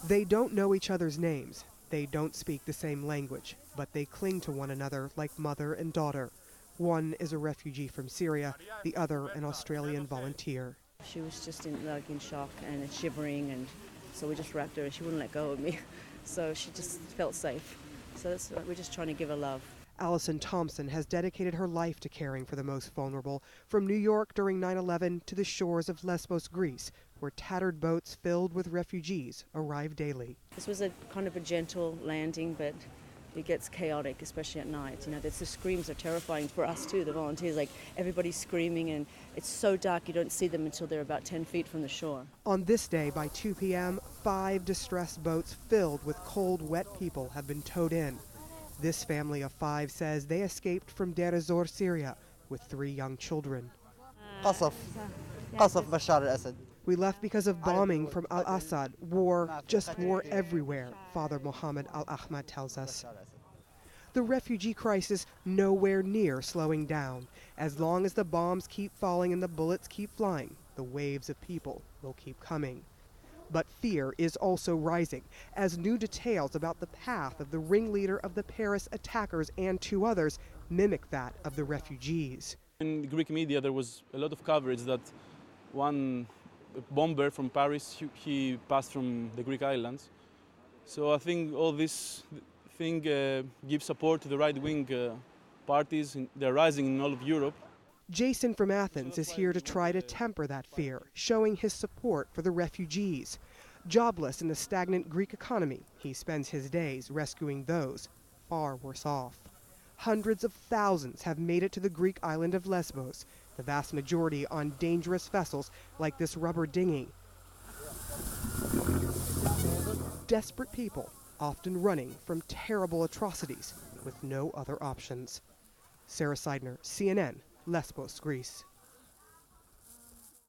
They don't know each other's names. They don't speak the same language, but they cling to one another like mother and daughter. One is a refugee from Syria, the other an Australian volunteer. She was just in shock and shivering, and so we just wrapped her and she wouldn't let go of me. So she just felt safe. So we're just trying to give her love. Allison Thompson has dedicated her life to caring for the most vulnerable, from New York during 9/11 to the shores of Lesbos, Greece, where tattered boats filled with refugees arrive daily. This was a kind of a gentle landing, but it gets chaotic, especially at night. You know, the screams are terrifying for us too, the volunteers. Like, everybody's screaming, and it's so dark you don't see them until they're about 10 feet from the shore. On this day, by 2 p.m., 5 distressed boats filled with cold, wet people have been towed in. This family of 5 says they escaped from Deir ez-Zor, Syria, with 3 young children. Bashar al-Assad. We left because of bombing from al-Assad, war, just war everywhere, Father Mohammed al-Ahmad tells us. The refugee crisis nowhere near slowing down. As long as the bombs keep falling and the bullets keep flying, the waves of people will keep coming. But fear is also rising as new details about the path of the ringleader of the Paris attackers and 2 others mimic that of the refugees. In the Greek media, there was a lot of coverage that one bomber from Paris, he passed from the Greek islands. So I think all this thing gives support to the right-wing parties. They're rising in all of Europe. Jason from Athens is here to try to temper that fear, showing his support for the refugees. Jobless in the stagnant Greek economy, he spends his days rescuing those far worse off. Hundreds of thousands have made it to the Greek island of Lesbos, the vast majority on dangerous vessels like this rubber dinghy. Desperate people, often running from terrible atrocities with no other options. Sara Sidner, CNN, Lesbos, Greece.